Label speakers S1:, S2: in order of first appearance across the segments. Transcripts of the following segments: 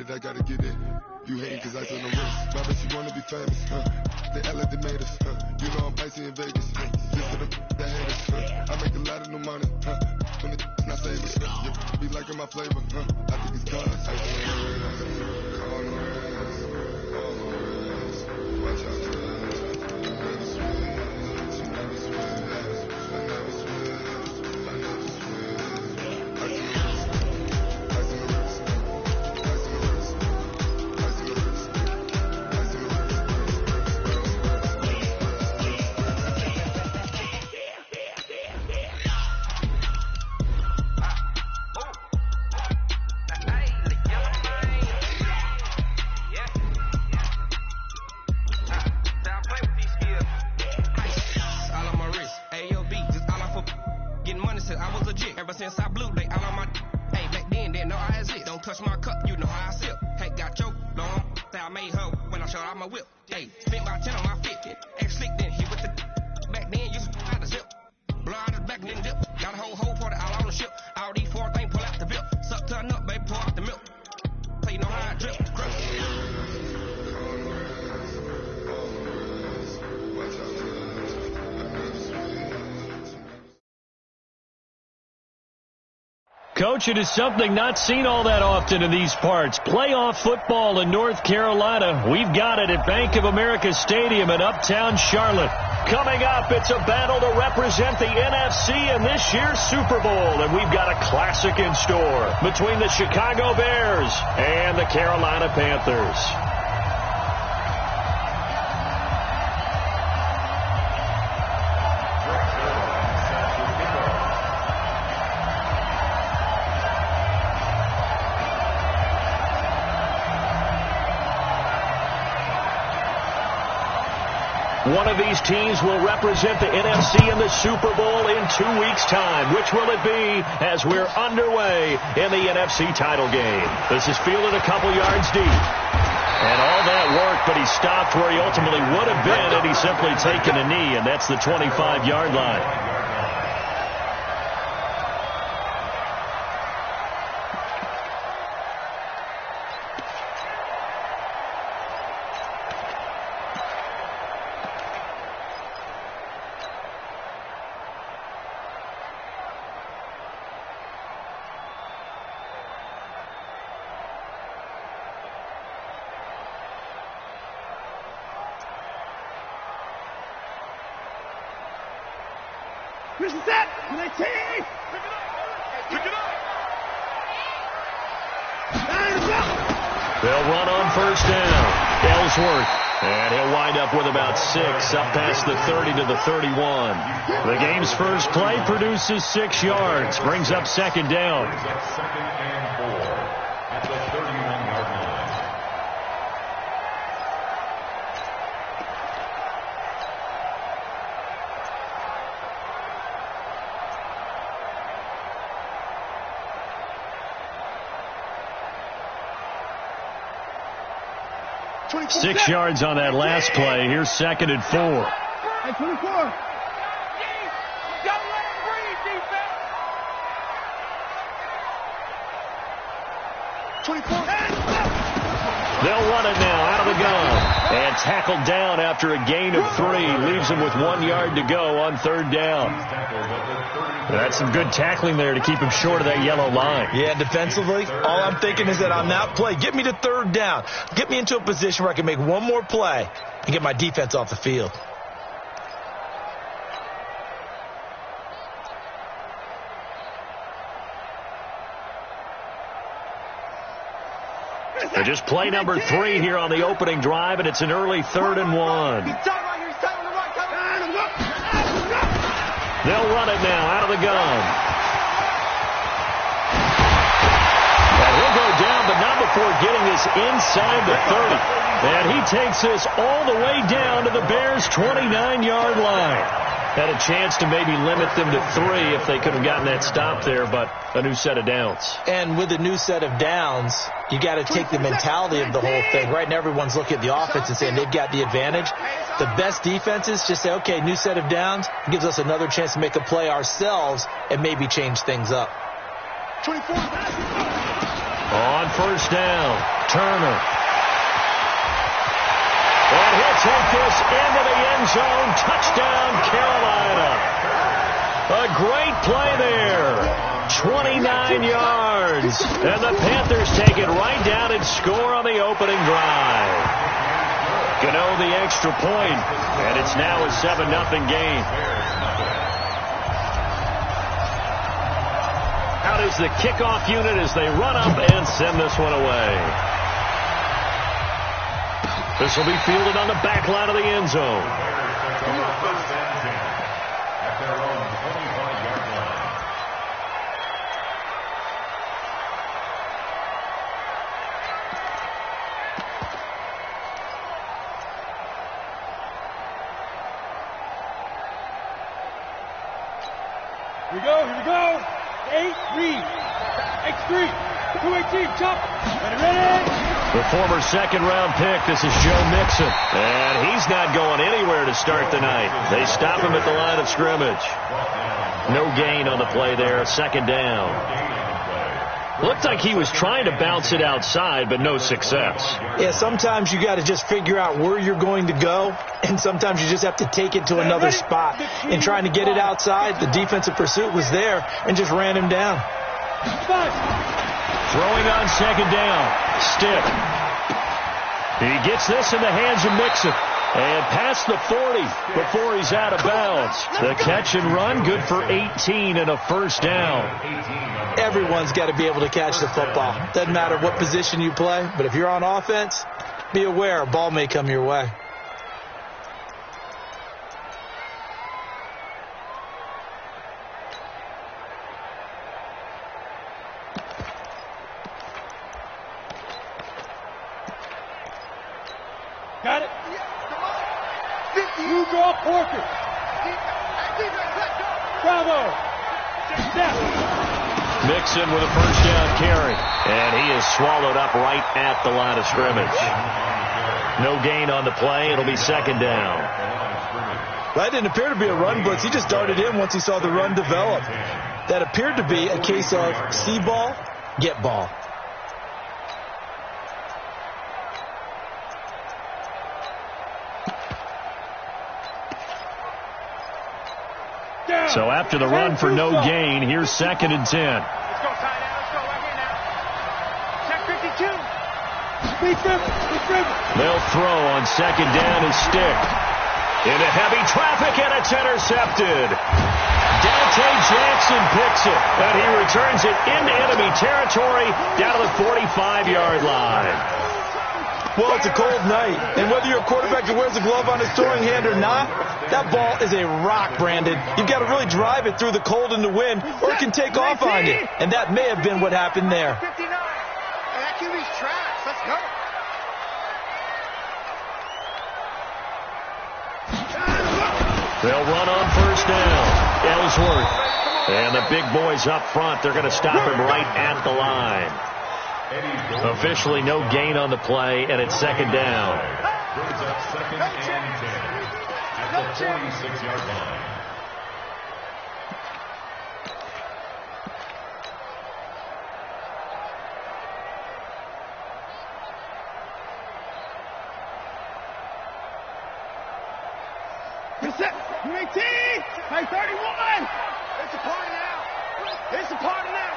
S1: it, I gotta get it. You hating cause I took no risks. My bitch, you wanna be famous, They act like they made us, You know I'm icy in Vegas, Just for the that hate us, I make a lot of new money, When the not famous, You be liking my flavor, I think it's gone. All the rest, watch out.
S2: Touch my cup, you know how I sip. Hey, got your long, that I made her when I showed out my whip. Hey, spent my 10 on my fit. Ex slick then hit with the back then, used to out the zip. Blow out the back and then dip. Got a whole party all on the ship. All these 4 things pull out the bip. Suck turn up, baby, pour out the milk. So you know how I drip.
S3: Coach, it is something not seen all that often in these parts. Playoff football in North Carolina. We've got it at Bank of America Stadium in Uptown Charlotte. Coming up, it's a battle to represent the NFC in this year's Super Bowl. And we've got a classic in store between the Chicago Bears and the Carolina Panthers. One of these teams will represent the NFC in the Super Bowl in 2 weeks' time. Which will it be as we're underway in the NFC title game? This is fielded a couple yards deep. And all that work, but he stopped where he ultimately would have been had he simply taken a knee, and that's the 25-yard line. They'll run on first down. Ellsworth. And he'll wind up with about 6 up past the 30 to the 31. The game's first play produces 6 yards. Brings up second down.
S4: Second and 4 at the 31-yard line.
S3: Six yards on that last play. Here's second and 4.
S5: Hey, 24.
S3: They'll run it now out of the gun. And tackled down after a gain of 3. Leaves him with 1 yard to go on third down. That's some good tackling there to keep him short of that yellow line.
S6: Yeah, defensively, all I'm thinking is that on that play, get me to third down. Get me into a position where I can make one more play and get my defense off the field.
S3: So just play number 3 here on the opening drive, and it's an early 3rd and 1. They'll run it now out of the gun. And he'll go down, but not before getting this inside the 30. And he takes this all the way down to the Bears' 29-yard line. Had a chance to maybe limit them to 3 if they could have gotten that stop there, but a new set of downs.
S6: And with a new set of downs, you got to take the mentality of the whole thing. Right now, everyone's looking at the offense and saying they've got the advantage. The best defenses just say, okay, new set of downs. It gives us another chance to make a play ourselves and maybe change things up.
S5: 24.
S3: On first down, Turner. And he'll take this into the end zone. Touchdown, Carolina. A great play there. 29 yards. And the Panthers take it right down and score on the opening drive. Gano the extra point, and it's now a 7-0 game. Out is the kickoff unit as they run up and send this one away. This will be fielded on the back line of the end zone.
S5: Here we go. 8, read. X3, 218, chop. Ready.
S3: The former second-round pick, this is Joe Mixon. And he's not going anywhere to start the night. They stop him at the line of scrimmage. No gain on the play there, second down. Looked like he was trying to bounce it outside, but no success.
S6: Yeah, sometimes you got to just figure out where you're going to go, and sometimes you just have to take it to another spot. In trying to get it outside, the defensive pursuit was there and just ran him down.
S3: Throwing on second down, Stick. He gets this in the hands of Mixon. And past the 40 before he's out of bounds. The catch and run, good for 18 and a first down.
S6: Everyone's got to be able to catch the football. Doesn't matter what position you play, but if you're on offense, be aware a ball may come your way.
S5: Got it. You draw Porter. Bravo.
S3: Mixon with a first down carry. And he is swallowed up right at the line of scrimmage. No gain on the play. It'll be second down.
S6: That didn't appear to be a run blitz. He just darted in once he saw the run develop. That appeared to be a case of see ball, get ball.
S3: So after the run for no gain, here's second and 10.
S5: Let's go, tight end. Let's go right here now. Check 52.
S3: They'll throw on second down and Stick. Into heavy traffic, and it's intercepted. Dante Jackson picks it, and he returns it into enemy territory down to the 45-yard line.
S6: Well, it's a cold night, and whether you're a quarterback that wears a glove on his throwing hand or not, that ball is a rock, Brandon. You've got to really drive it through the cold and the wind, or it can take off on you. And that may have been what happened there.
S5: 59. That QB's trash. Let's go.
S3: They'll run on first down. Ellsworth. And the big boys up front, they're going to stop him right at the line. Officially no gain on the play, and it's second down.
S4: Brings up second and 10 at the 46-yard line.
S5: Reset. 18. Hey, 31. It's a party now. It's a party now.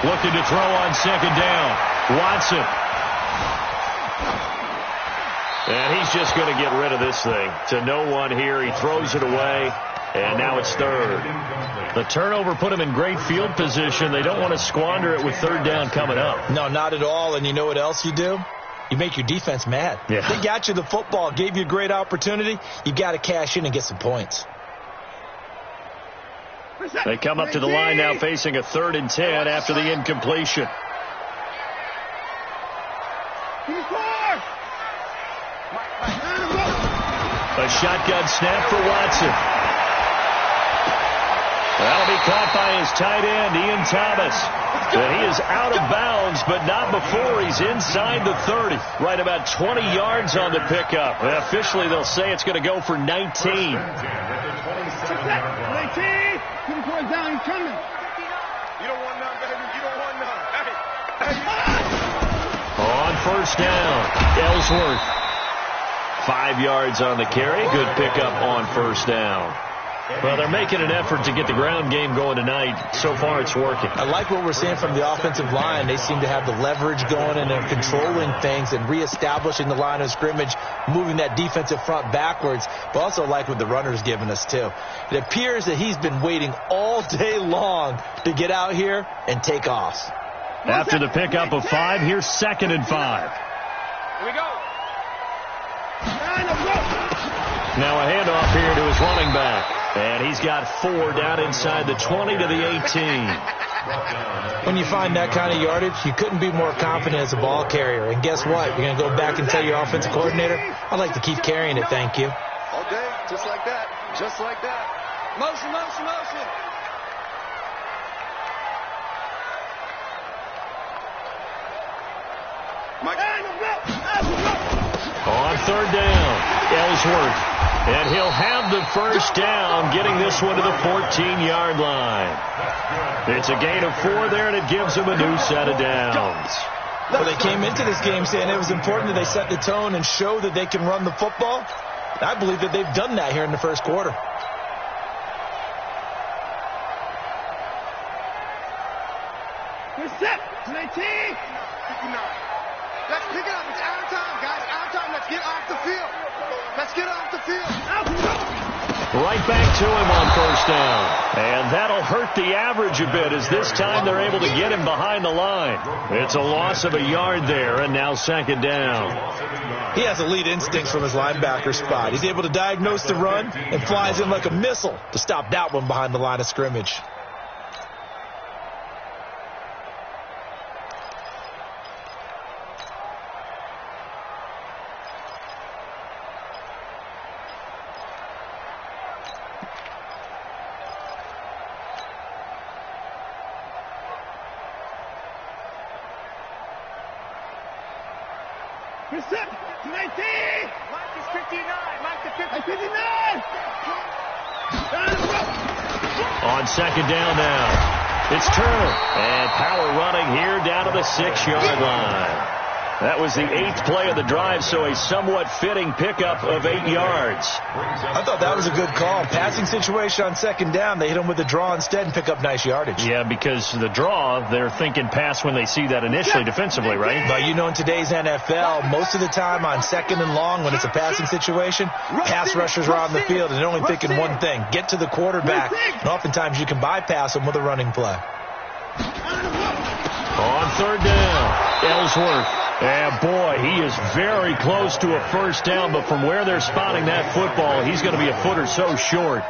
S3: Looking to throw on second down. Watson. And he's just going to get rid of this thing. To no one here. He throws it away. And now it's third. The turnover put him in great field position. They don't want to squander it with third down coming up.
S6: No, not at all. And you know what else you do? You make your defense mad.
S3: Yeah.
S6: They got you the football, gave you a great opportunity. You got to cash in and get some points.
S3: They come up to the line now facing a 3rd and 10 after the incompletion. A shotgun snap for Watson. That'll be caught by his tight end, Ian Thomas. And he is out of bounds, but not before he's inside the 30. Right about 20 yards on the pickup. And officially, they'll say it's going to go for 19.
S5: 19. Down, he's coming. You don't want none, baby. You don't want none.
S3: first down. Ellsworth. 5 yards on the carry. Good pickup on first down. Well, they're making an effort to get the ground game going tonight. So far, it's working.
S6: I like what we're seeing from the offensive line. They seem to have the leverage going, and they're controlling things and reestablishing the line of scrimmage, moving that defensive front backwards. But also like what the runner's giving us, too. It appears that he's been waiting all day long to get out here and take off.
S3: After the pickup of 5, here's 2nd and 5.
S5: Here we go.
S3: Now a handoff here to his running back. And he's got 4 down inside the 20 to the 18.
S6: When you find that kind of yardage, you couldn't be more confident as a ball carrier. And guess what? You're going to go back and tell your offensive coordinator, I'd like to keep carrying it, thank you.
S5: All day, just like that. Just like that. Motion, motion, motion.
S3: On 3rd down, Ellsworth. And he'll have the first down, getting this one to the 14-yard line. It's a gain of 4 there, and it gives them a new set of downs.
S6: Well, they came into this game saying it was important that they set the tone and show that they can run the football. I believe that they've done that here in the first quarter.
S5: We're set. 19. 59. Let's pick it up. It's out of time, guys. Out of time. Let's get off the field. Let's get off the field.
S3: Right back to him on first down. And that'll hurt the average a bit, as this time they're able to get him behind the line. It's a loss of a yard there, and now 2nd down.
S6: He has elite instincts from his linebacker spot. He's able to diagnose the run and flies in like a missile to stop that one behind the line of scrimmage.
S5: We're set. 19. Mike is 59. Mike is 59.
S3: On 2nd down now, it's Turner. And power running here down to the 6-yard line. That was the 8th play of the drive, so a somewhat fitting pickup of 8 yards.
S6: I thought that was a good call. Passing situation on 2nd down, they hit him with the draw instead and pick up nice yardage.
S3: Yeah, because the draw, they're thinking pass when they see that initially defensively, right?
S6: But you know, in today's NFL, most of the time on 2nd and long, when it's a passing situation, pass rushers are on the field and they're only thinking one thing, get to the quarterback. And oftentimes you can bypass them with a running play.
S3: On 3rd down, Ellsworth. And boy, he is very close to a first down, but from where they're spotting that football, he's going to be a foot or so short.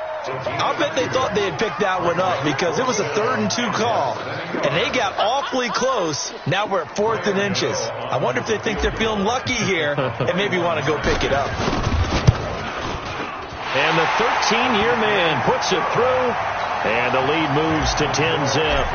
S6: I'll bet they thought they had picked that one up because it was a 3rd and 2 call, and they got awfully close. Now we're at 4th and inches. I wonder if they think they're feeling lucky here and maybe want to go pick it up.
S3: And the 13-year man puts it through, and the lead moves to 10-zip.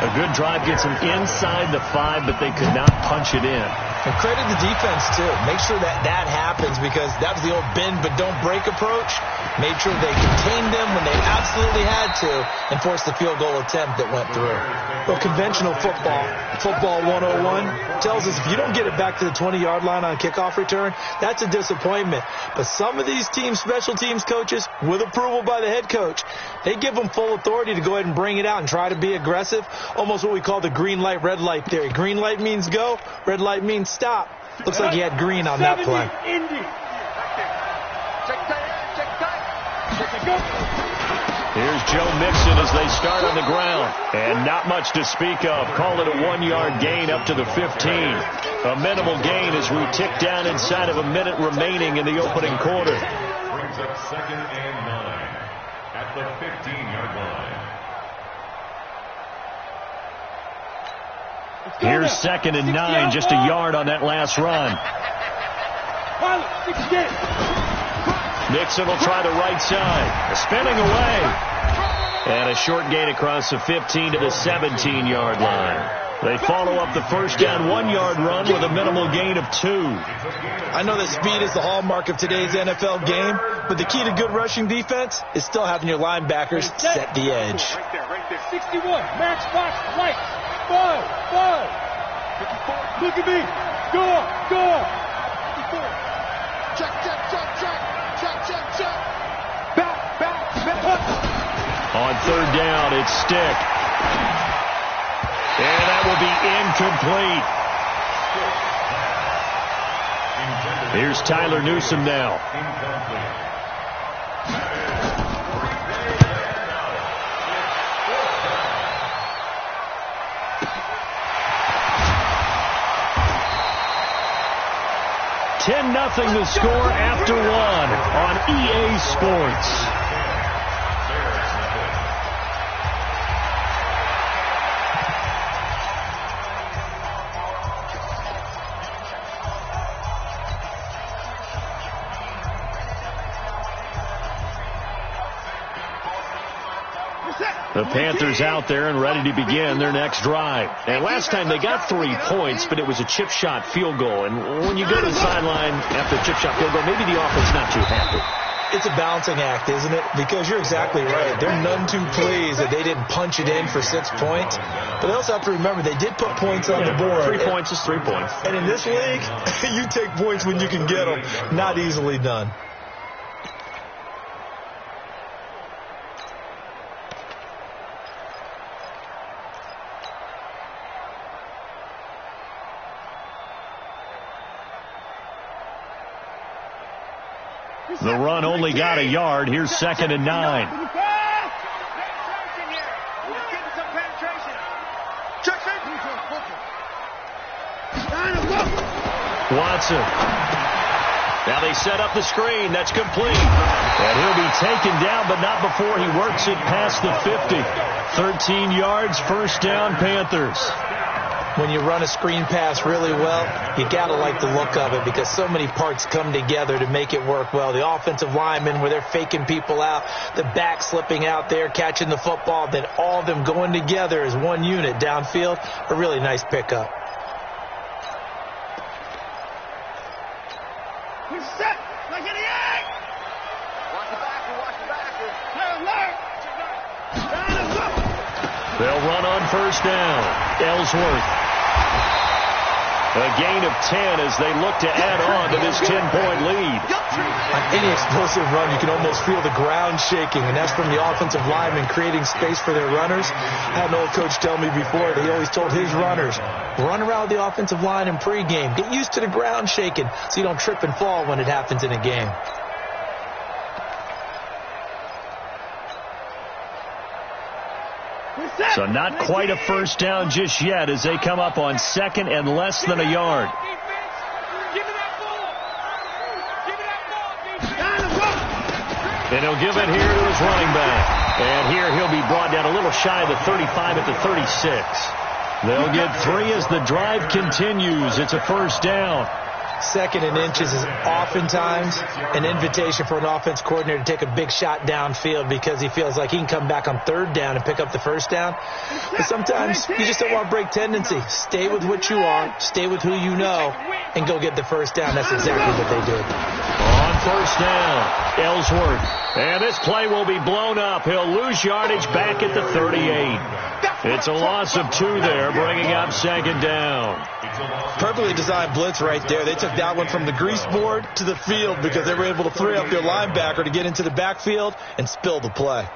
S3: A good drive gets them inside the 5, but they could not punch it in.
S6: And credit the defense, too. Make sure that that happens because that was the old bend but don't break approach. Made sure they contained them when they absolutely had to and forced the field goal attempt that went through. Well, conventional football 101, tells us if you don't get it back to the 20-yard line on kickoff return, that's a disappointment. But some of these teams, special teams coaches, with approval by the head coach, they give them full authority to go ahead and bring it out and try to be aggressive. Almost what we call the green light, red light theory. Green light means go, red light means stop. Looks like he had green on that play.
S3: Here's Joe Mixon as they start on the ground. And not much to speak of. Call it a 1-yard gain up to the 15. A minimal gain as we tick down inside of a minute remaining in the opening quarter.
S4: Brings up 2nd and 9 at the 15-yard line.
S3: Here's 2nd and 9, just a yard on that last run. Mixon will try the right side. Spinning away. And a short gain across the 15 to the 17-yard line. They follow up the first down 1-yard run with a minimal gain of 2.
S6: I know that speed is the hallmark of today's NFL game, but the key to good rushing defense is still having your linebackers set the edge.
S5: Right there. 61. Max box, lights. Ball. Look at me. Score. Check. Back.
S3: On third down, it's Stick. And that will be incomplete. Here's Tyler Newsome now. Nothing the score after one on EA Sports. The Panthers out there and ready to begin their next drive. And last time they got 3 points, but it was a chip shot field goal. And when you go to the sideline after a chip shot field goal, maybe the offense not too happy.
S6: It's a balancing act, isn't it? Because you're exactly right. They're none too pleased that they didn't punch it in for 6 points. But they also have to remember they did put points on the board.
S3: 3 points is 3 points.
S6: And in this league, you take points when you can get them. Not easily done.
S3: The run only got a yard. Here's 2nd and 9. Watson. Now they set up the screen. That's complete. And he'll be taken down, but not before he works it past the 50. 13 yards, first down, Panthers.
S6: When you run a screen pass really well, you got to like the look of it because so many parts come together to make it work well. The offensive linemen, where they're faking people out, the back slipping out there, catching the football, then all of them going together as one unit downfield. A really nice pickup.
S5: He's set. Like in the egg. Watch the backer.
S3: They'll run on first down. Ellsworth. A gain of 10 as they look to add on to this 10-point lead.
S6: On any explosive run, you can almost feel the ground shaking, and that's from the offensive linemen creating space for their runners. I had an old coach tell me before, he always told his runners, run around the offensive line in pregame. Get used to the ground shaking so you don't trip and fall when it happens in a game.
S3: So not quite a first down just yet as they come up on 2nd and less than a yard. And he'll give it here to his running back. And here he'll be brought down a little shy of the 35 at the 36. They'll get 3 as the drive continues. It's a first down.
S6: 2nd and inches is oftentimes an invitation for an offense coordinator to take a big shot downfield because he feels like he can come back on 3rd down and pick up the first down. But sometimes you just don't want to break tendency. Stay with what you are, stay with who you know, and go get the first down. That's exactly what they did.
S3: On first down, Ellsworth. And this play will be blown up. He'll lose yardage back at the 38. It's a loss of 2 there, bringing up 2nd down.
S6: Perfectly designed blitz right there. They took that one from the grease board to the field because they were able to free up their linebacker to get into the backfield and spill the play.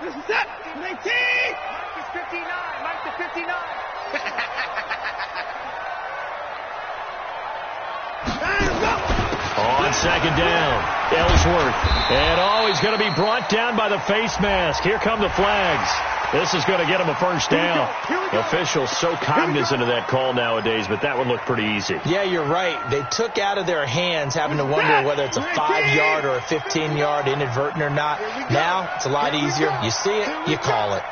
S5: This is it. 19. Mike is 59. Mike to 59.
S3: On 2nd down, Ellsworth. And he's going to be brought down by the face mask. Here come the flags. This is going to get him a first down. Officials so cognizant of that call nowadays, but that would look pretty easy.
S6: Yeah, you're right. They took out of their hands having to wonder whether it's a 5-yard or a 15-yard inadvertent or not. Now, it's a lot easier. You see it, you call it.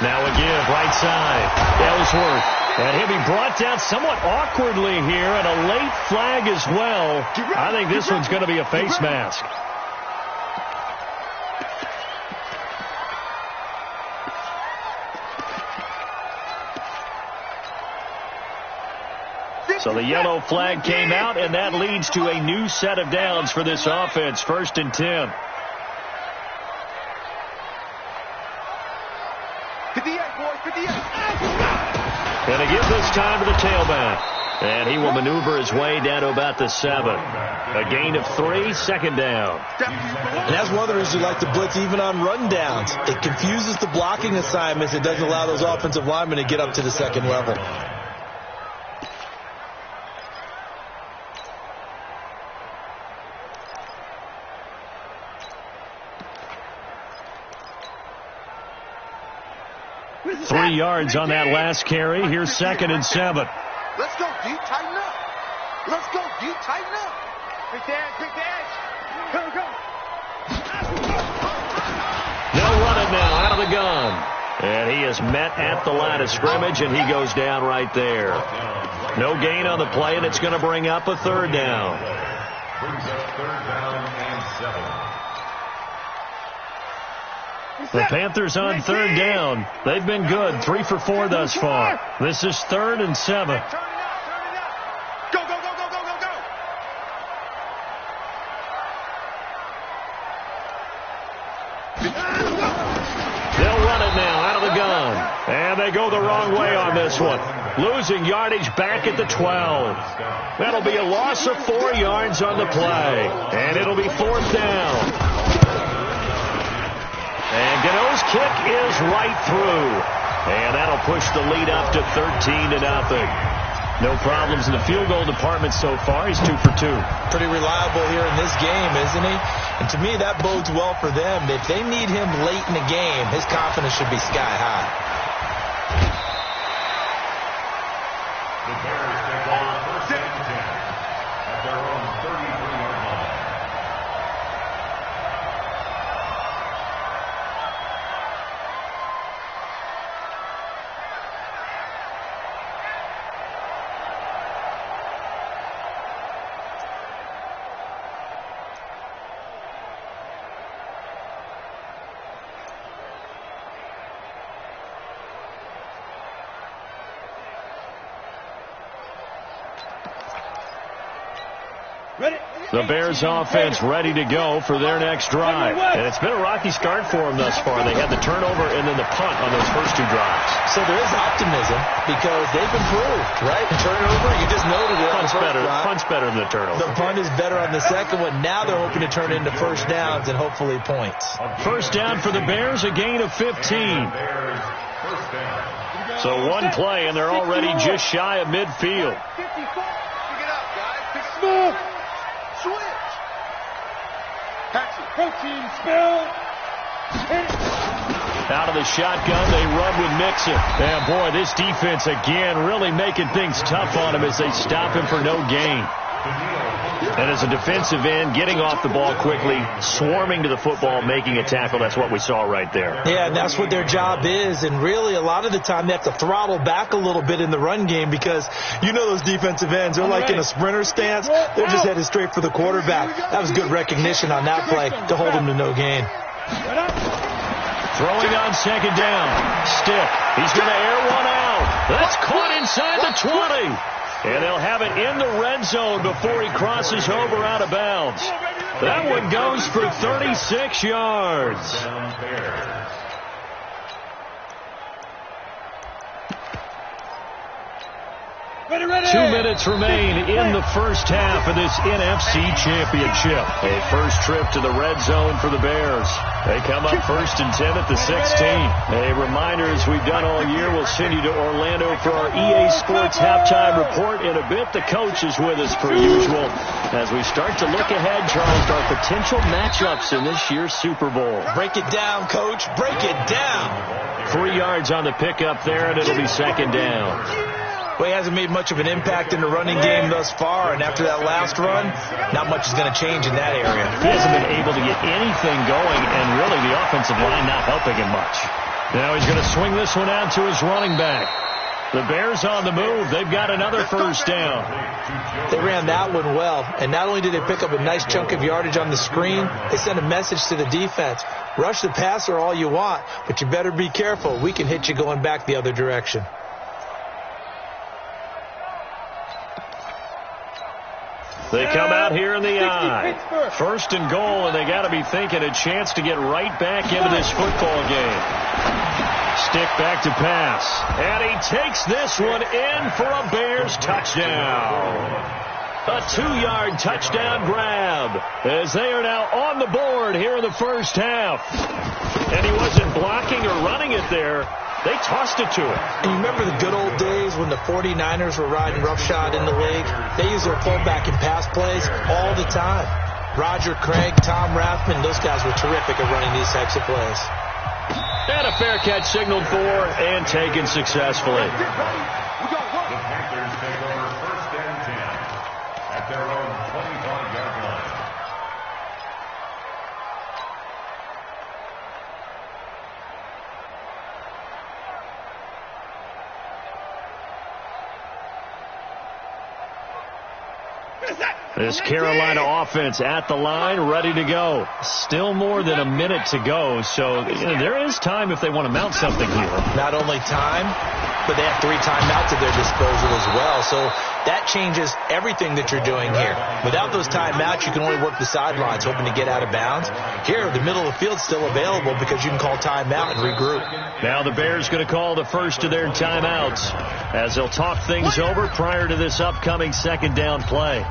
S3: Now again, right side, Ellsworth. And he'll be brought down somewhat awkwardly here, and a late flag as well. I think this one's going to be a face mask. So the yellow flag came out, and that leads to a new set of downs for this offense. 1st and 10.
S5: 58, boys, 58.
S3: Going to give this time to the tailback. And he will maneuver his way down to about the 7. A gain of 3, 2nd down.
S6: And that's one of the reasons you like to blitz even on run downs. It confuses the blocking assignments. It doesn't allow those offensive linemen to get up to the 2nd level.
S3: Three yards on that last carry. Here's 2nd and 7.
S5: Let's go, D. Tighten up. Let's go, D. Tighten up. Pick the edge. Pick the edge. Go.
S3: They'll run it now out of the gun. And he is met at the line of scrimmage, and he goes down right there. No gain on the play, and it's going to bring up a 3rd down.
S4: Brings up 3rd down and 7.
S3: The Panthers on 3rd down. They've been good. 3 for 4 thus far. This is 3rd and 7.
S5: Turn it up. Go.
S3: They'll run it now out of the gun. And they go the wrong way on this one. Losing yardage back at the 12. That'll be a loss of 4 yards on the play. And it'll be 4th down. And Gano's kick is right through. And that'll push the lead up to 13-0. No problems in the field goal department so far. He's 2 for 2.
S6: Pretty reliable here in this game, isn't he? And to me, that bodes well for them. If they need him late in the game, his confidence should be sky high.
S4: The Bears take over 1st and 10 at their own 33-yard line.
S3: The Bears offense ready to go for their next drive. And it's been a rocky start for them thus far. They had the turnover and then the punt on those first 2 drives.
S6: So there is optimism because they've improved, right? Turnover, you just noted it.
S3: Punt's better than the turnover.
S6: The punt is better on the second one. Now they're hoping to turn it into 1st downs and hopefully points.
S3: 1st down for the Bears, a gain of 15. So 1 play, and they're already just shy of midfield.
S5: 54. Pick it up, guys. Smooth. Switch. Catch it. Protein spill.
S3: Out of the shotgun, they run with Mixon. And boy, this defense again really making things tough on him as they stop him for no gain. And as a defensive end, getting off the ball quickly, swarming to the football, making a tackle, that's what we saw right there.
S6: Yeah, and that's what their job is. And really, a lot of the time, they have to throttle back a little bit in the run game because you know those defensive ends, they're like in a sprinter stance. They're just headed straight for the quarterback. That was good recognition on that play to hold him to no gain.
S3: Throwing on 2nd down. Stick. He's going to air one out. That's caught inside the 20. And they'll have it in the red zone before he crosses over out of bounds. That one goes for 36 yards. 2 minutes remain in the first half of this NFC Championship. A first trip to the red zone for the Bears. They come up 1st and 10 at the 16. A reminder, as we've done all year, we'll send you to Orlando for our EA Sports halftime report in a bit. The coach is with us per usual as we start to look ahead, Charles, to our potential matchups in this year's Super Bowl.
S6: Break it down, Coach. Break it down.
S3: 3 yards on the pickup there, and it'll be 2nd down.
S6: Well, he hasn't made much of an impact in the running game thus far, and after that last run, not much is going to change in that area.
S3: He hasn't been able to get anything going, and really the offensive line not helping him much. Now he's going to swing this one out to his running back. The Bears on the move. They've got another 1st down.
S6: They ran that one well, and not only did they pick up a nice chunk of yardage on the screen, they sent a message to the defense. Rush the passer all you want, but you better be careful. We can hit you going back the other direction.
S3: They come out here in the I. First and goal, and they got to be thinking a chance to get right back into this football game. Stick back to pass. And he takes this one in for a Bears touchdown. A 2-yard touchdown grab as they are now on the board here in the first half. And he wasn't blocking or running it there. They tossed it to him.
S6: And you remember the good old days when the 49ers were riding roughshod in the league? They used their fullback in pass plays all the time. Roger Craig, Tom Rathman, those guys were terrific at running these types of plays.
S3: And a fair catch signaled for and taken successfully.
S4: The Panthers take over first and 10 at their own 25-yard line.
S3: This Carolina offense at the line, ready to go. Still more than a minute to go, so there is time if they want to mount something here.
S6: Not only time, but they have 3 timeouts at their disposal as well, so that changes everything that you're doing here. Without those timeouts, you can only work the sidelines, hoping to get out of bounds. Here, the middle of the field's still available because you can call timeout and regroup.
S3: Now the Bears going to call the first of their timeouts as they'll talk things over prior to this upcoming second down play.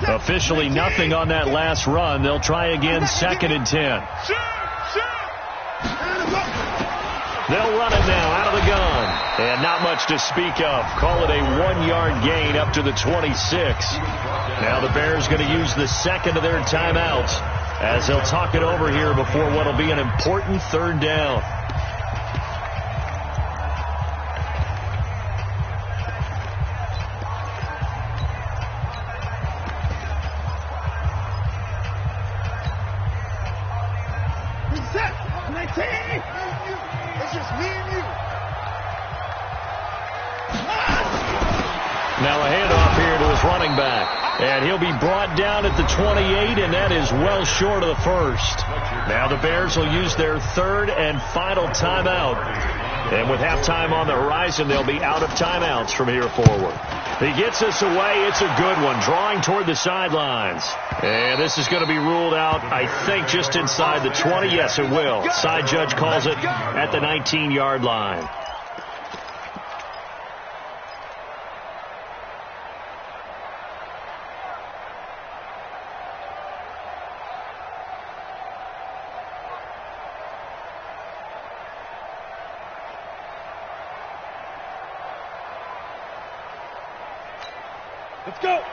S3: Officially nothing on that last run. They'll try again, second and 10. They'll run it now out of the gun. And not much to speak of. Call it a 1-yard gain up to the 26. Now the Bears going to use the second of their timeouts as they'll talk it over here before what will be an important third down. Now a handoff here to his running back. And he'll be brought down at the 28, and that is well short of the first. Now the Bears will use their third and final timeout. And with halftime on the horizon, they'll be out of timeouts from here forward. He gets us away. It's a good one, drawing toward the sidelines. And this is going to be ruled out, I think, just inside the 20. Yes, it will. Side judge calls it at the 19-yard line.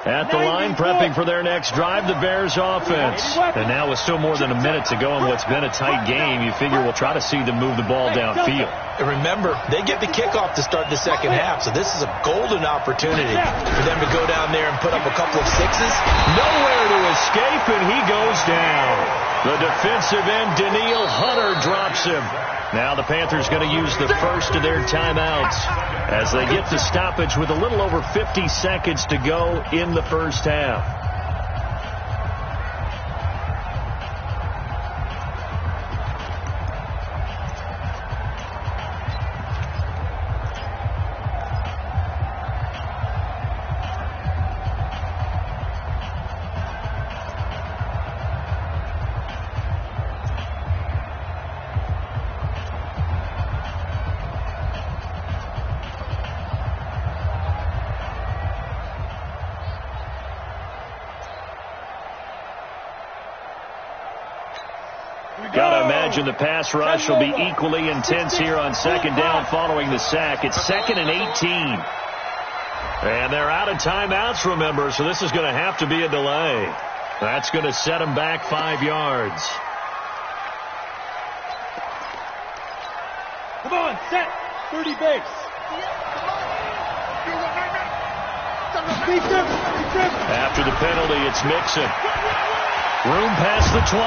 S3: At the line, prepping for their next drive, the Bears offense. And now with still more than a minute to go in what's been a tight game, you figure we'll try to see them move the ball downfield.
S6: And remember, they get the kickoff to start the second half, so this is a golden opportunity for them to go down there and put up a couple of sixes.
S3: Nowhere to escape, and he goes down. The defensive end, Daniil Hunter, drops him. Now the Panthers going to use the first of their timeouts as they get the stoppage with a little over 50 seconds to go in the first half. Gotta imagine the pass rush will be equally intense here on second down following the sack. It's 2nd and 18. And they're out of timeouts, remember, so this is going to have to be a delay. That's going to set them back 5 yards.
S5: Come on, set. 30 base.
S3: After the penalty, it's Mixon. Room past the 20.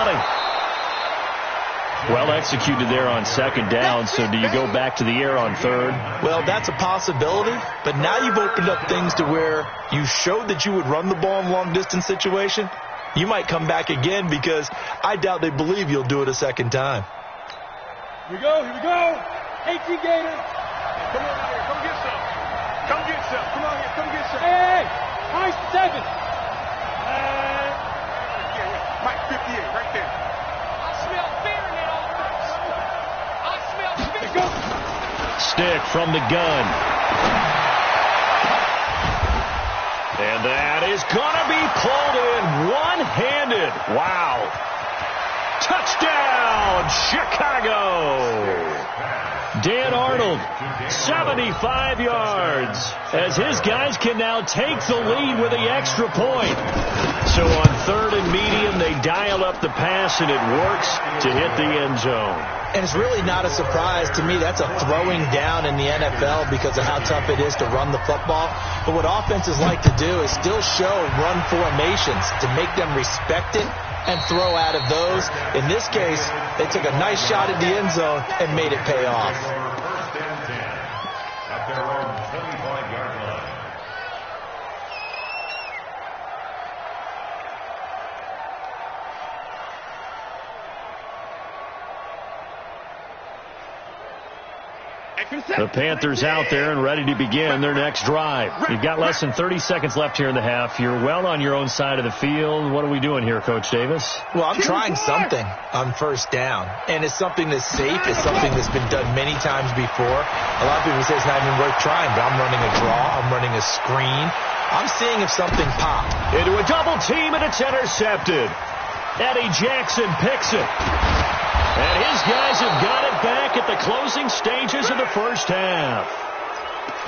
S3: Well executed there on second down, so do you go back to the air on third?
S6: Well, that's a possibility, but now you've opened up things to where you showed that you would run the ball in long-distance situation. You might come back again because I doubt they believe you'll do it a second time.
S5: Here we go. 18 Gators. Come on out here. Come get some. Come get some. Come on here. Come get some. Hey. High 7. Mike, 58, right there. I smell fear now. I smell fear.
S3: Stick from the gun. And that is going to be pulled in one-handed. Wow. Touchdown, Chicago. Dan Arnold, 75 yards, as his guys can now take the lead with the extra point. So on third and medium, they dial up the pass, and it works to hit the end zone.
S6: And it's really not a surprise to me. That's a throwing down in the NFL because of how tough it is to run the football. But what offenses like to do is still show run formations to make them respect it and throw out of those. In this case, they took a nice shot at the end zone and made it pay off.
S4: First and 10 at their own 25-yard line.
S3: The Panthers out there and ready to begin their next drive. You've got less than 30 seconds left here in the half. You're well on your own side of the field. What are we doing here, Coach Davis?
S6: Well, I'm trying something on first down, and it's something that's safe. It's something that's been done many times before. A lot of people say it's not even worth trying, but I'm running a draw. I'm running a screen. I'm seeing if something pops.
S3: Into a double team, and it's intercepted. Eddie Jackson picks it. And his guys have got it back at the closing stages of the first half.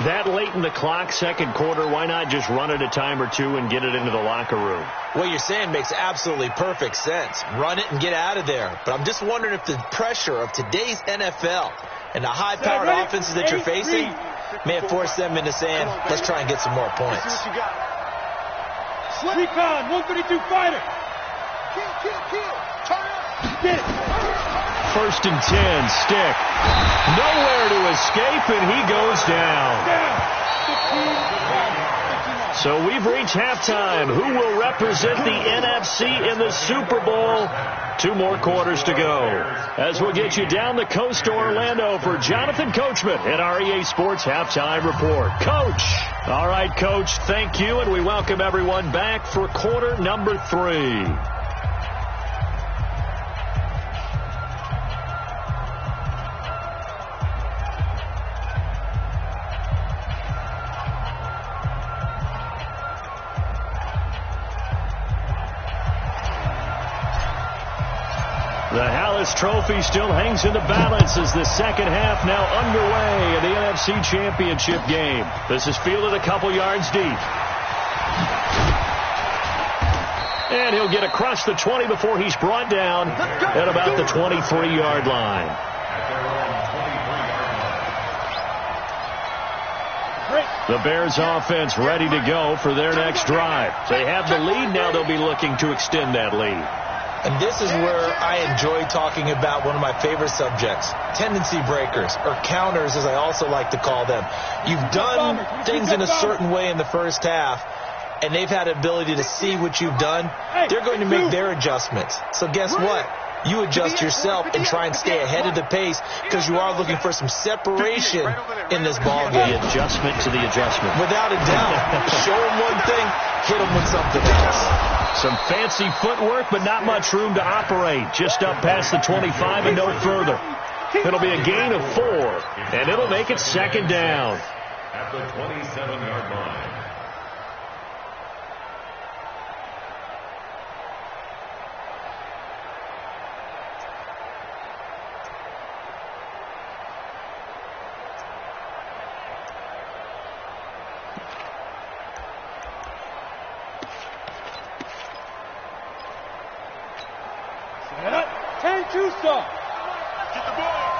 S3: That late in the clock, second quarter, why not just run it a time or two and get it into the locker room?
S6: What you're saying makes absolutely perfect sense. Run it and get out of there. But I'm just wondering if the pressure of today's NFL and the high-powered offenses that you're facing may have forced them into saying, let's try and get some more points.
S5: Recon, 132 fighter. Kill. Turn up. Get it.
S3: First and 10, Stick. Nowhere to escape, and he goes down. So we've reached halftime. Who will represent the NFC in the Super Bowl? 2 more quarters to go. As we'll get you down the coast to Orlando for Jonathan Coachman at our EA Sports Halftime Report. Coach. All right, Coach, thank you, and we welcome everyone back for quarter number 3. The Hallis Trophy still hangs in the balance as the second half now underway in the NFC Championship game. This is fielded a couple yards deep. And he'll get across the 20 before he's brought down at about the 23-yard line. The Bears offense ready to go for their next drive. They have the lead. Now they'll be looking to extend that lead.
S6: And this is where I enjoy talking about one of my favorite subjects, tendency breakers, or counters as I also like to call them. You've done things in a certain way in the first half, and they've had the ability to see what you've done. They're going to make their adjustments. So guess what? You adjust yourself and try and stay ahead of the pace because you are looking for some separation in this ball game.
S3: The adjustment to the adjustment.
S6: Without a doubt. Show them one thing, hit them with something else.
S3: Some fancy footwork, but not much room to operate. Just up past the 25 and no further. It'll be a gain of 4, and it'll make it second down.
S4: At the 27-yard line.
S5: Get the ball.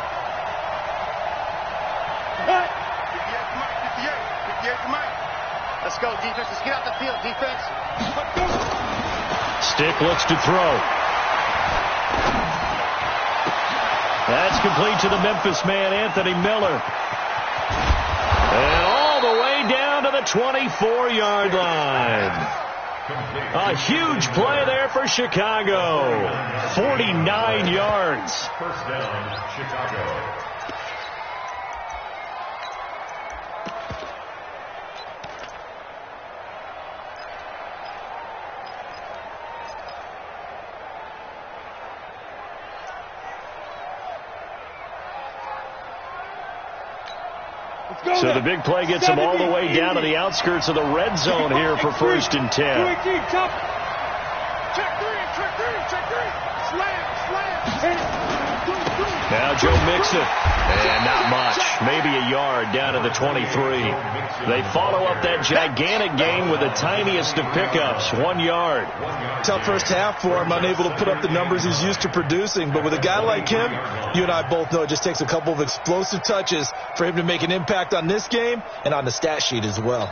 S5: 58 to Mike. Let's go, defense. Let's get out the field, defense.
S3: Stick looks to throw. That's complete to the Memphis man, Anthony Miller. And all the way down to the 24-yard line. A huge play there for Chicago. 49 yards.
S4: First down, Chicago.
S3: So the big play gets him all the way down to the outskirts of the red zone here for 1st and 10. Now Joe Mixon. And not much. Maybe a yard down to the 23. They follow up that gigantic gain with the tiniest of pickups. 1 yard.
S6: Tough first half for him, unable to put up the numbers he's used to producing. But with a guy like him, you and I both know it just takes a couple of explosive touches for him to make an impact on this game and on the stat sheet as well.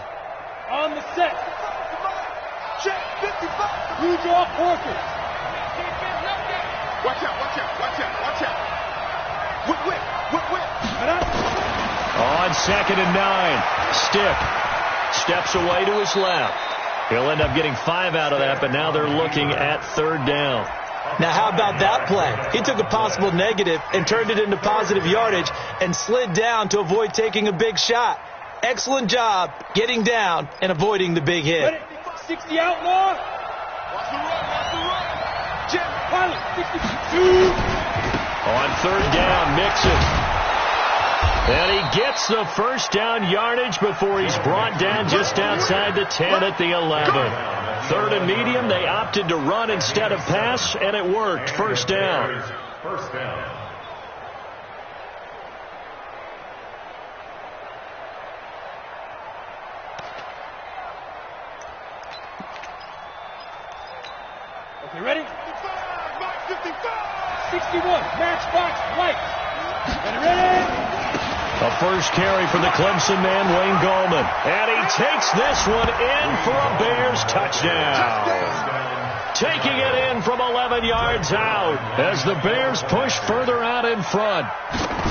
S5: On the set. Check 55. You draw Porter. Watch out, watch out, watch out, watch out. Whip.
S3: On 2nd and 9. Stick steps away to his left. He'll end up getting 5 out of that, but now they're looking at 3rd down.
S6: Now, how about that play? He took a possible negative and turned it into positive yardage and slid down to avoid taking a big shot. Excellent job getting down and avoiding the big hit.
S5: 60 outlaw. Watch the run. Jim, pilot, 62.
S3: On 3rd down, Mixon. And he gets the first down yardage before he's brought down just outside the 10 at the 11. 3rd and medium, they opted to run instead of pass, and it worked. 1st down.
S4: First down.
S5: Okay, ready? 61, matchbox, light. Ready?
S3: A first carry for the Clemson man, Wayne Gallman. And he takes this one in for a Bears touchdown. Taking it in from 11 yards out as the Bears push further out in front.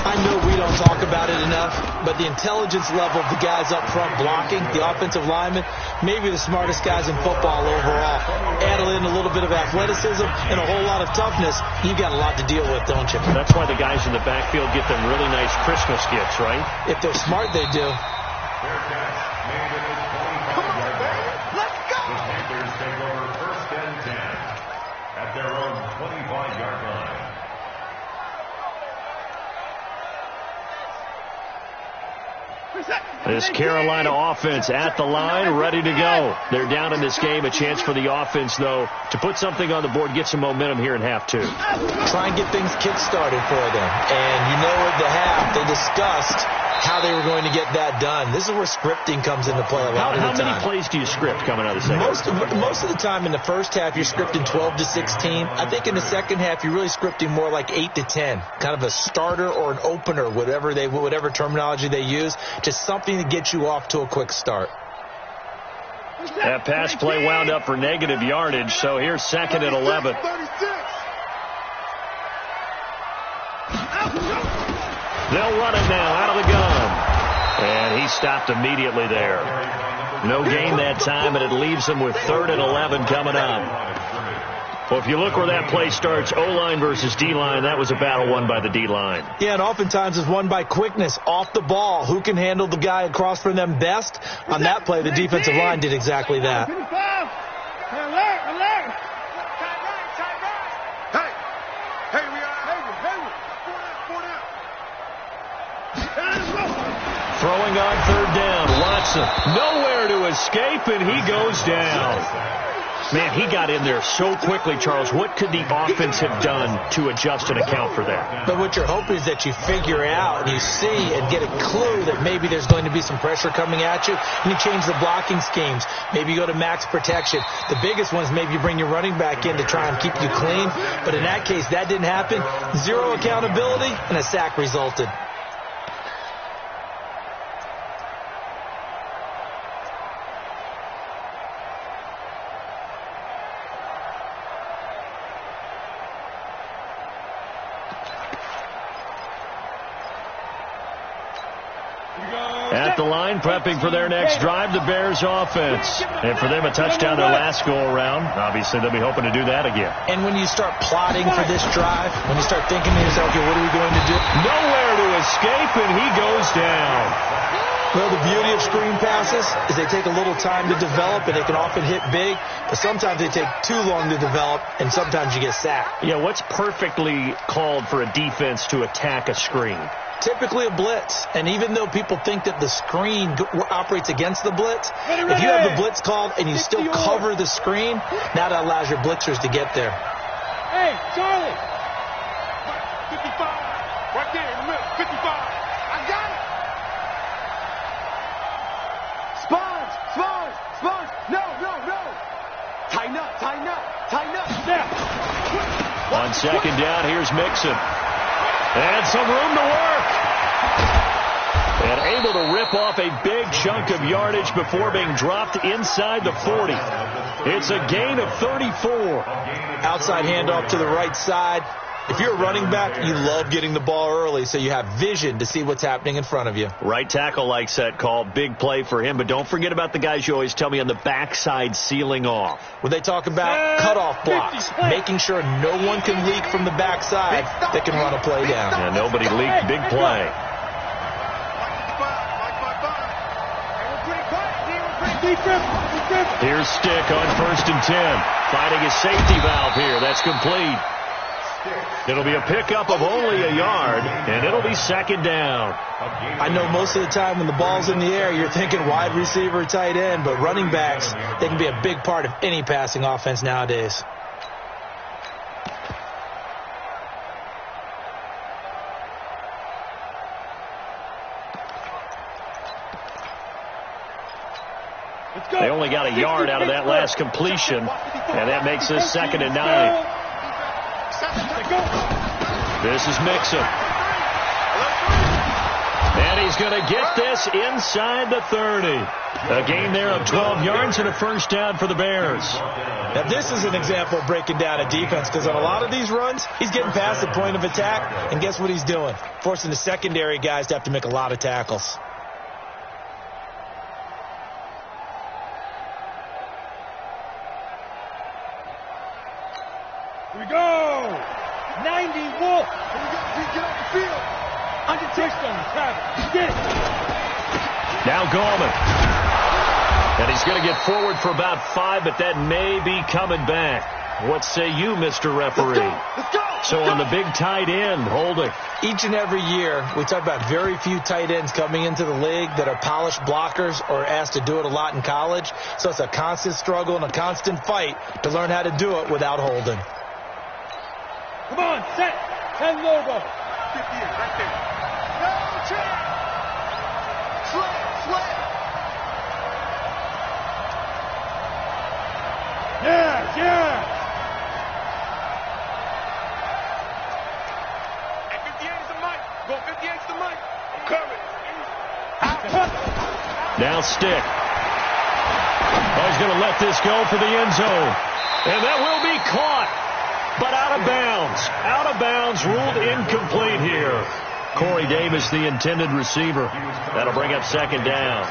S6: I know we don't talk about it enough, but the intelligence level of the guys up front blocking, the offensive linemen, maybe the smartest guys in football overall. Add in a little bit of athleticism and a whole lot of toughness, you got a lot to deal with, don't you?
S3: That's why the guys in the backfield get them really nice Christmas gifts, right?
S6: If they're smart, they do.
S5: Come on, baby. Let's go.
S4: The Panthers take over 1st and 10 at their own 25-yard line.
S3: This Carolina offense at the line, ready to go. They're down in this game. A chance for the offense, though, to put something on the board, get some momentum here in half 2.
S6: Try and get things kick-started for them. And you know at the half, they discussed how they were going to get that done. This is where scripting comes into play a lot of the time.
S3: How many plays do you script coming out of the second?
S6: Most of the time in the first half, you're scripting 12 to 16. I think in the second half, you're really scripting more like 8 to 10. Kind of a starter or an opener, whatever terminology they use, just something to get you off to a quick start.
S3: That pass play wound up for negative yardage, so here's 2nd and 11. They'll run it now out of the gun. And he stopped immediately there. No gain that time, and it leaves them with 3rd and 11 coming up. Well, if you look where that play starts, O-line versus D-line, that was a battle won by the D-line.
S6: Yeah, and oftentimes it's won by quickness, off the ball. Who can handle the guy across from them best? On that play, the defensive line did exactly that.
S3: Throwing on 3rd down, Watson nowhere to escape, and he goes down. Man, he got in there so quickly, Charles. What could the offense have done to adjust and account for that?
S6: But what you're hoping is that you figure out and you see and get a clue that maybe there's going to be some pressure coming at you, and you change the blocking schemes. Maybe you go to max protection. The biggest one is maybe you bring your running back in to try and keep you clean. But in that case, that didn't happen. 0 accountability, and a sack resulted.
S3: at the line, prepping for their next drive, the Bears offense. And for them, a touchdown their last go-around. Obviously, they'll be hoping to do that again.
S6: And when you start plotting for this drive, when you start thinking to yourself, okay, what are we going to do?
S3: Nowhere to escape, and he goes down.
S6: Well, the beauty of screen passes is they take a little time to develop, and they can often hit big, but sometimes they take too long to develop, and sometimes you get sacked.
S3: Yeah, what's perfectly called for a defense to attack a screen?
S6: Typically a blitz, and even though people think that the screen operates against the blitz, if you have the blitz called and you still cover the screen, now that allows your blitzers to get there.
S5: Hey, Charlie! 55! Right there in the middle, 55! I got it! Spawns! No! Tighten up! Yeah!
S3: On second down, here's Mixon. And some room to work. And able to rip off a big chunk of yardage before being dropped inside the 40. It's a gain of 34.
S6: Outside handoff to the right side. If you're a running back, you love getting the ball early so you have vision to see what's happening in front of you.
S3: Right tackle likes that call. Big play for him. But don't forget about the guys you always tell me on the backside sealing off.
S6: When they talk about cutoff blocks, making sure no one can leak from the backside that can run a play down.
S3: And nobody leaked. Big play. Here's Stick on 1st and 10. Finding a safety valve here. That's complete. It'll be a pickup of only a yard, and it'll be second down.
S6: I know most of the time when the ball's in the air, you're thinking wide receiver, tight end, but running backs, they can be a big part of any passing offense nowadays.
S3: They only got a yard out of that last completion, and that makes this 2nd and 9. This is Mixon. And he's going to get this inside the 30. A gain there of 12 yards and a first down for the Bears.
S6: Now, this is an example of breaking down a defense, because on a lot of these runs, he's getting past the point of attack, and guess what he's doing? Forcing the secondary guys to have to make a lot of tackles.
S5: Here we go! 90 Wolf! Get off the field! Under touchdown, Travis. Get it!
S3: Now Gallman. And he's going to get forward for about 5, but that may be coming back. What say you, Mr. Referee?
S5: Let's go!
S3: So on the big tight end, holding.
S6: Each and every year, we talk about very few tight ends coming into the league that are polished blockers or asked to do it a lot in college. So it's a constant struggle and a constant fight to learn how to do it without holding.
S5: Come on, set! 10 logo. 50 right there. No chance! Slip! Yeah! Hey, 58 is the mic. Go 58 is the mic. I'm coming.
S3: Now Stick. Oh, he's going to let this go for the end zone. And that will be caught. But out of bounds. Out of bounds, ruled incomplete here. Corey Davis, the intended receiver. That'll bring up second down.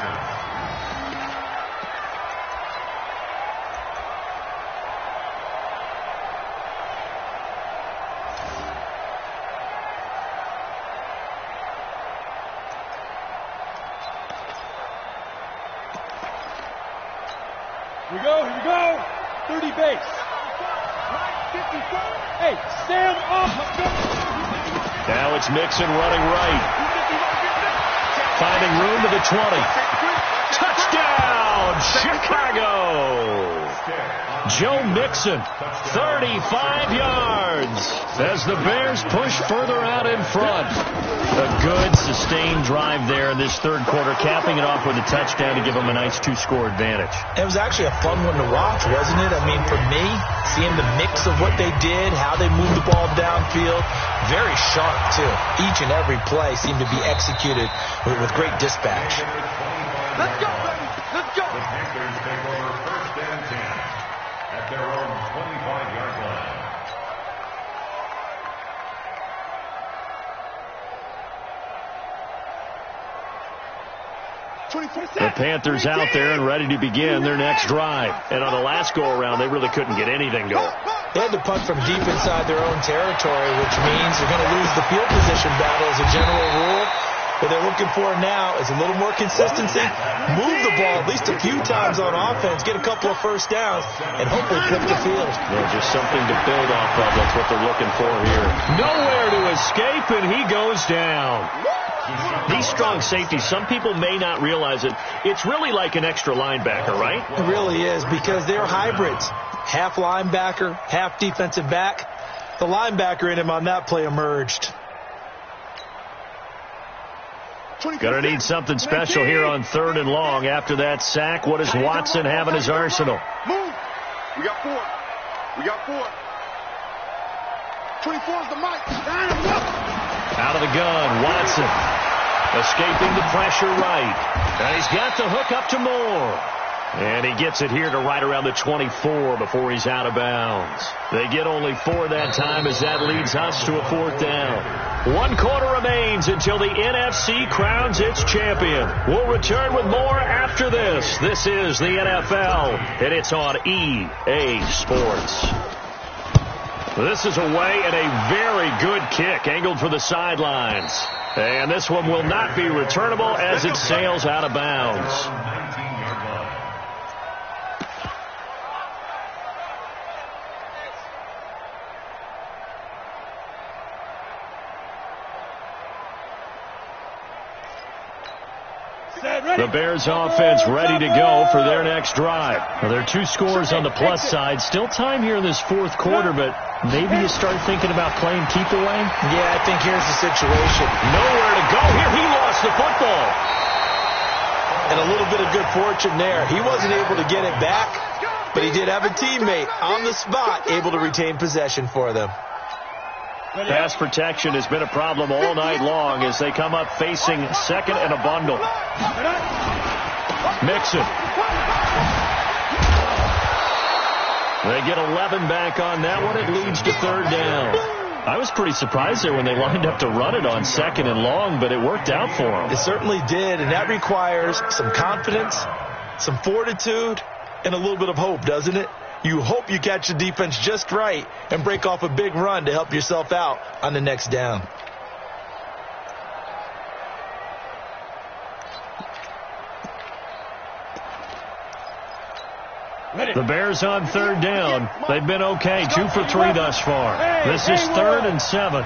S5: Here we go. 30 base. Hey, stand up.
S3: Now it's Mixon running right. Finding room to the 20. Touchdown, Chicago. Joe Mixon, 35 yards as the Bears push further out in front. A good, sustained drive there in this third quarter, capping it off with a touchdown to give them a nice 2-score advantage.
S6: It was actually a fun one to watch, wasn't it? I mean, for me, seeing the mix of what they did, how they moved the ball downfield, very sharp, too. Each and every play seemed to be executed with great dispatch.
S5: Let's go, baby. Let's go.
S4: The Panthers take over 1st and 10 at their own 25-yard line.
S3: The Panthers out there and ready to begin their next drive. And on the last go-around, they really couldn't get anything going.
S6: They had to punt from deep inside their own territory, which means they're going to lose the field position battle as a general rule. What they're looking for now is a little more consistency, move the ball at least a few times on offense, get a couple of first downs, and hopefully flip the field.
S3: Yeah, just something to build off of. That's what they're looking for here. Nowhere to escape, and he goes down. These strong safeties, some people may not realize it. It's really like an extra linebacker, right?
S6: It really is, because they're hybrids. Half linebacker, half defensive back. The linebacker in him on that play emerged.
S3: Gonna need something special here on 3rd and long. After that sack, what does Watson have in his arsenal?
S5: Move. We got 4. We got 4. 24 is the mic.
S3: Out of the gun, Watson. Escaping the pressure right. And he's got the hook up to Moore. And he gets it here to right around the 24 before he's out of bounds. They get only 4 that time as that leads us to a 4th down. 1 quarter remains until the NFC crowns its champion. We'll return with more after this. This is the NFL, and it's on EA Sports. This is away and a very good kick angled for the sidelines. And this one will not be returnable as it sails out of bounds. The Bears offense ready to go for their next drive. Well, there are 2 scores on the plus side. Still time here in this 4th quarter, but maybe you start thinking about playing keep away?
S6: Yeah, I think here's the situation.
S3: Nowhere to go. Here he lost the football.
S6: And a little bit of good fortune there. He wasn't able to get it back, but he did have a teammate on the spot able to retain possession for them.
S3: Pass protection has been a problem all night long as they come up facing 2nd and a bundle. Mixon. They get 11 back on that one. It leads to 3rd down. I was pretty surprised there when they lined up to run it on 2nd and long, but it worked out for them.
S6: It certainly did, and that requires some confidence, some fortitude, and a little bit of hope, doesn't it? You hope you catch the defense just right and break off a big run to help yourself out on the next down.
S3: The Bears on 3rd down. They've been okay, 2 for 3 thus far. This is 3rd and 7.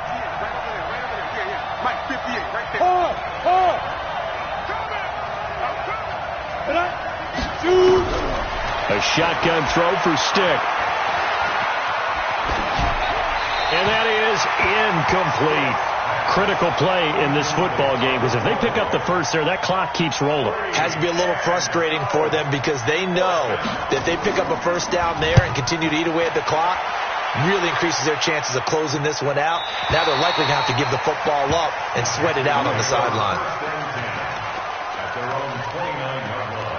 S3: A shotgun throw for Stick. And that is incomplete. Critical play in this football game, because if they pick up the first there, that clock keeps rolling.
S6: Has to be a little frustrating for them because they know that they pick up a first down there and continue to eat away at the clock, really increases their chances of closing this one out. Now they're likely going to have to give the football up and sweat it out on the sideline.
S4: At their own 29-yard line.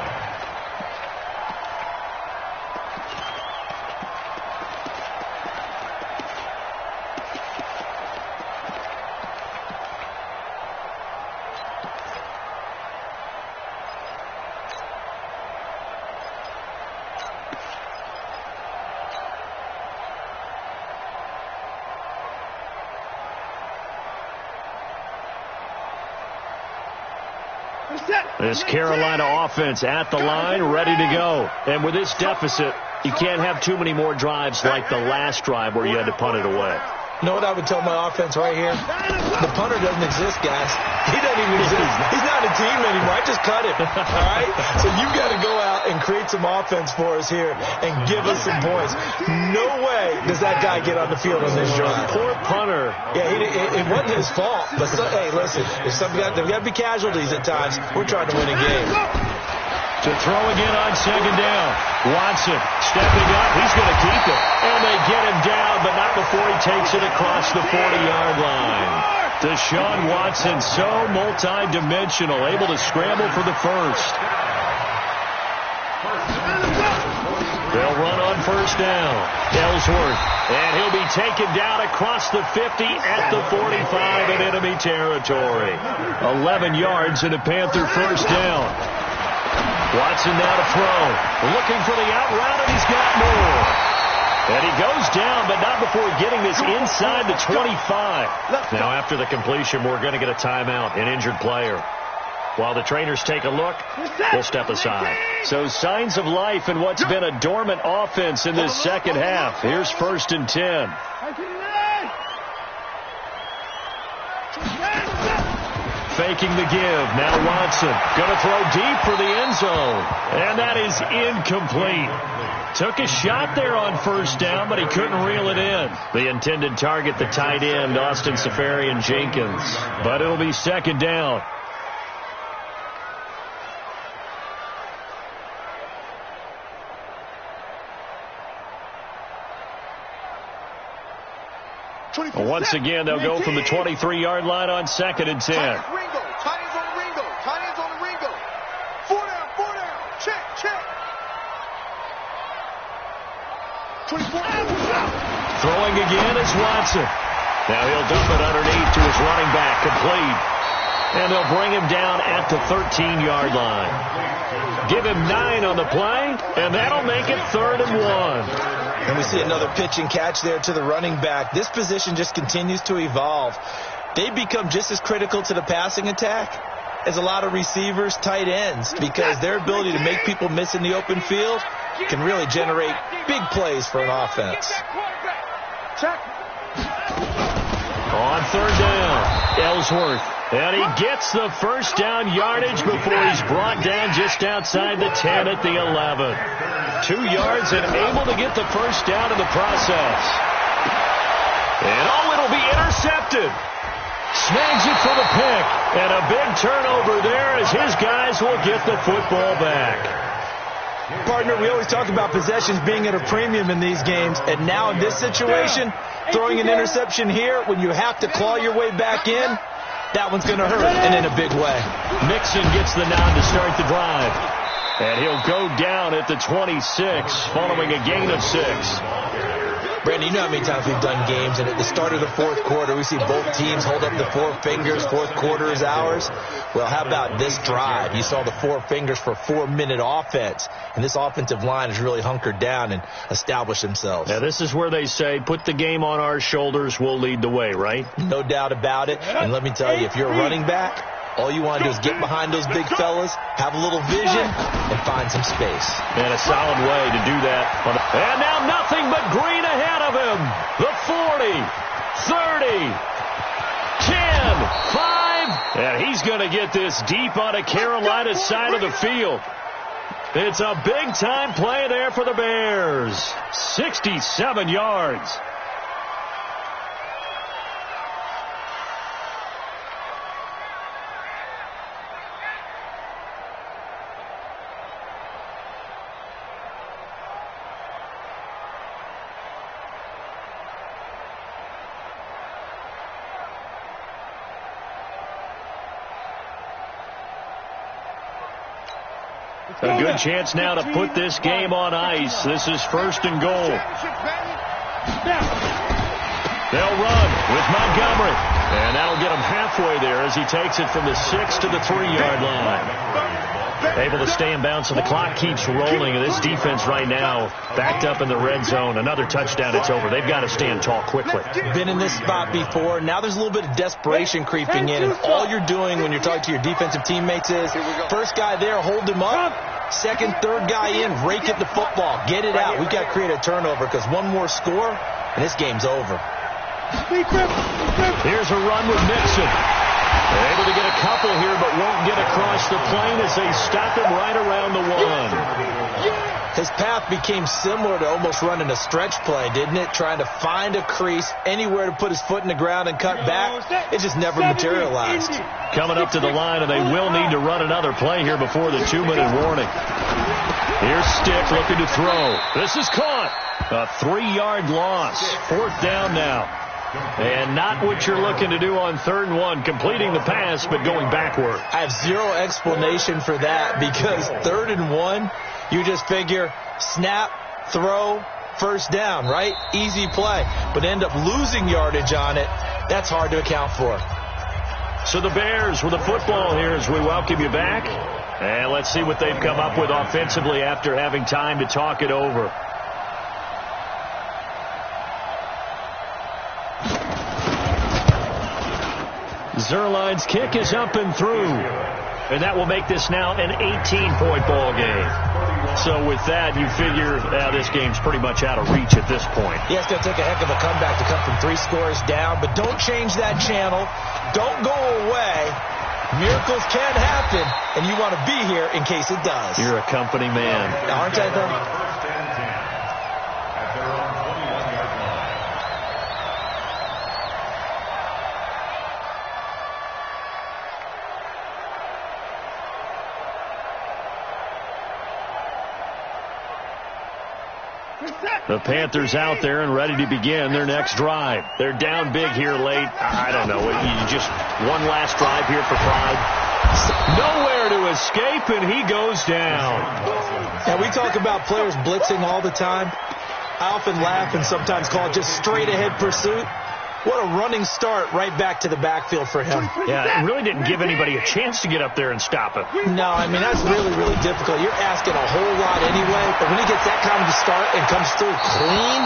S3: This Carolina offense at the line, ready to go. And with this deficit, you can't have too many more drives like the last drive where you had to punt it away.
S6: You know what I would tell my offense right here? The punter doesn't exist, guys. He doesn't even exist. He's not a team anymore. I just cut him. All right? So you've got to go out and create some offense for us here and give us some points. No way does that guy get on the field on this drive.
S3: Poor punter.
S6: Yeah, it wasn't his fault. But, hey, listen, there's got to be casualties at times. We're trying to win a game.
S3: To throw again on 2nd down. Watson stepping up. He's going to keep it. And they get him down, but not before he takes it across the 40-yard line. Deshaun Watson, so multi-dimensional, able to scramble for the first. They'll run on 1st down. Ellsworth, and he'll be taken down across the 50 at the 45 in enemy territory. 11 yards and a Panther 1st down. Watson now to throw. Looking for the out route, and he's got more. And he goes down, but not before getting this inside the 25. Now, after the completion, we're going to get a timeout, an injured player. While the trainers take a look, we'll step aside. So signs of life in what's been a dormant offense in this second half. Here's 1st and 10. Faking the give. Now Watson going to throw deep for the end zone. And that is incomplete. Took a shot there on 1st down, but he couldn't reel it in. The intended target, the tight end, Austin Safarian-Jenkins. But it'll be 2nd down. Once again, they'll go from the 23-yard line on 2nd and 10.
S5: Tight ends on the Ringo. Tight ends on the Ringo. 4 down. Check. 24.
S3: Throwing again is Watson. Now he'll dump it underneath to his running back, complete. And they'll bring him down at the 13-yard line. Give him 9 on the play, and that'll make it 3rd and 1.
S6: And we see another pitch and catch there to the running back. This position just continues to evolve. They become just as critical to the passing attack as a lot of receivers, tight ends, because their ability to make people miss in the open field can really generate big plays for an offense.
S3: On 3rd down, Ellsworth. And he gets the 1st down yardage before he's brought down just outside the 10 at the 11. 2 yards and able to get the 1st down in the process. And it'll be intercepted. Snags it for the pick. And a big turnover there as his guys will get the football back.
S6: Partner, we always talk about possessions being at a premium in these games. And now in this situation, throwing an interception here when you have to claw your way back in, that one's going to hurt, and in a big way.
S3: Mixon gets the nod to start the drive. And he'll go down at the 26, following a gain of 6.
S6: Brandon, you know how many times we've done games, and at the start of the 4th quarter, we see both teams hold up the 4 fingers, 4th quarter is ours. Well, how about this drive? You saw the 4 fingers for 4-minute offense, and this offensive line has really hunkered down and established themselves.
S3: Now, this is where they say, put the game on our shoulders, we'll lead the way, right?
S6: No doubt about it, and let me tell you, if you're a running back, all you want to do is get behind those big fellas, have a little vision, and find some space.
S3: And a solid way to do that. And now nothing but green ahead of him. The 40, 30, 10, 5. And he's going to get this deep on a Carolina side of the field. It's a big-time play there for the Bears. 67 yards. A good chance now to put this game on ice. This is 1st and goal. They'll run with Montgomery. And that'll get him halfway there as he takes it from the 6 to the 3-yard line. Able to stay in bounds, so the clock keeps rolling. And this defense right now backed up in the red zone. Another touchdown, it's over. They've got to stand tall quickly.
S6: Been in this spot before. Now there's a little bit of desperation creeping in. And all you're doing when you're talking to your defensive teammates is, first guy there, hold him up. Second, third guy in, rake at the football. Get it out. We've got to create a turnover because one more score, and this game's over.
S3: Here's a run with Mixon. They're able to get a couple here, but won't get across the plane as they stop him right around the 1.
S6: His path became similar to almost running a stretch play, didn't it? Trying to find a crease, anywhere to put his foot in the ground and cut back. It just never materialized.
S3: Coming up to the line, and they will need to run another play here before the 2-minute warning. Here's Stick looking to throw. This is caught. A 3-yard loss. 4th down now. And not what you're looking to do on 3rd and 1, completing the pass, but going backward.
S6: I have zero explanation for that because 3rd and 1, you just figure snap, throw, 1st down, right? Easy play. But end up losing yardage on it. That's hard to account for.
S3: So the Bears with the football here as we welcome you back. And let's see what they've come up with offensively after having time to talk it over. Zerline's kick is up and through. And that will make this now an 18-point ball game. So with that, you figure this game's pretty much out of reach at this point.
S6: Yeah, it's going to take a heck of a comeback to come from 3 scores down. But don't change that channel. Don't go away. Miracles can happen, and you want to be here in case it does.
S3: You're a company man.
S6: Aren't I, though?
S4: First and 10 at their own 21-yard line.
S3: The Panthers out there and ready to begin their next drive. They're down big here late. I don't know. You just one last drive here for pride. Nowhere to escape, and he goes down.
S6: And we talk about players blitzing all the time. I often laugh and sometimes call it just straight-ahead pursuit. What a running start right back to the backfield for him.
S3: Yeah, it really didn't give anybody a chance to get up there and stop it.
S6: No, I mean, that's really, really difficult. You're asking a whole lot anyway, but when he gets that kind of a start and comes through clean,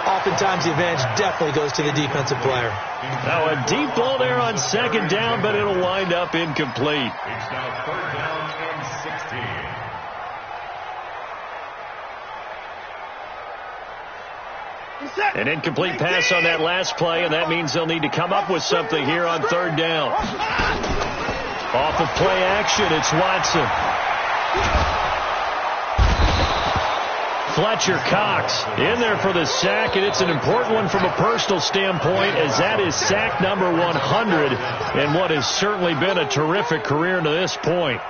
S6: oftentimes the advantage definitely goes to the defensive player.
S3: Now a deep ball there on second down, but it'll wind up incomplete.
S4: It's now third down and 16.
S3: An incomplete pass on that last play, and that means they'll need to come up with something here on third down. Off of play action, it's Watson. Fletcher Cox in there for the sack, and it's an important one from a personal standpoint, as that is sack number 100 in what has certainly been a terrific career to this point.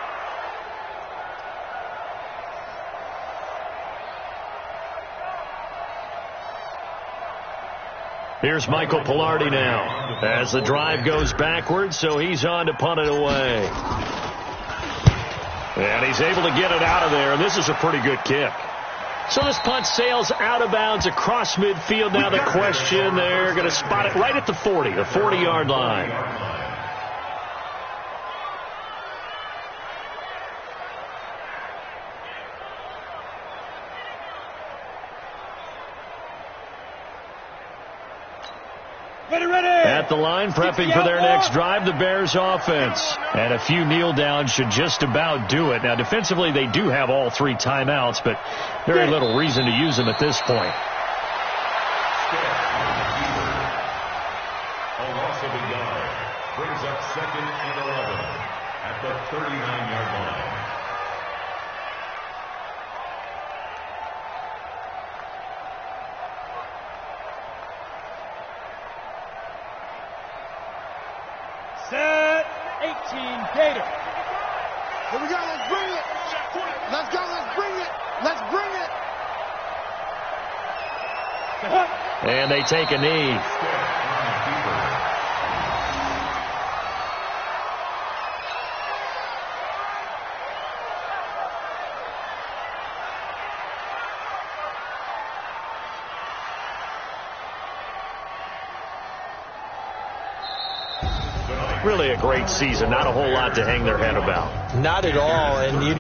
S3: Here's Michael Pilardi now as the drive goes backwards, so he's on to punt it away. And he's able to get it out of there, and this is a pretty good kick. So this punt sails out of bounds across midfield. Now the question, they're going to spot it right at the 40, the 40-yard line. At the line, prepping for their next drive, the Bears offense. And a few kneel downs should just about do it. Now, defensively, they do have all 3 timeouts, but very little reason to use them at this point.
S4: A loss of a yard brings up second and 11 at the 39-yard line.
S5: Set 18, Gator. Here we go, let's bring it. Let's go, let's bring it. Let's bring it.
S3: And they take a knee. Really a great season. Not a whole lot to hang their head about.
S6: Not at all. And you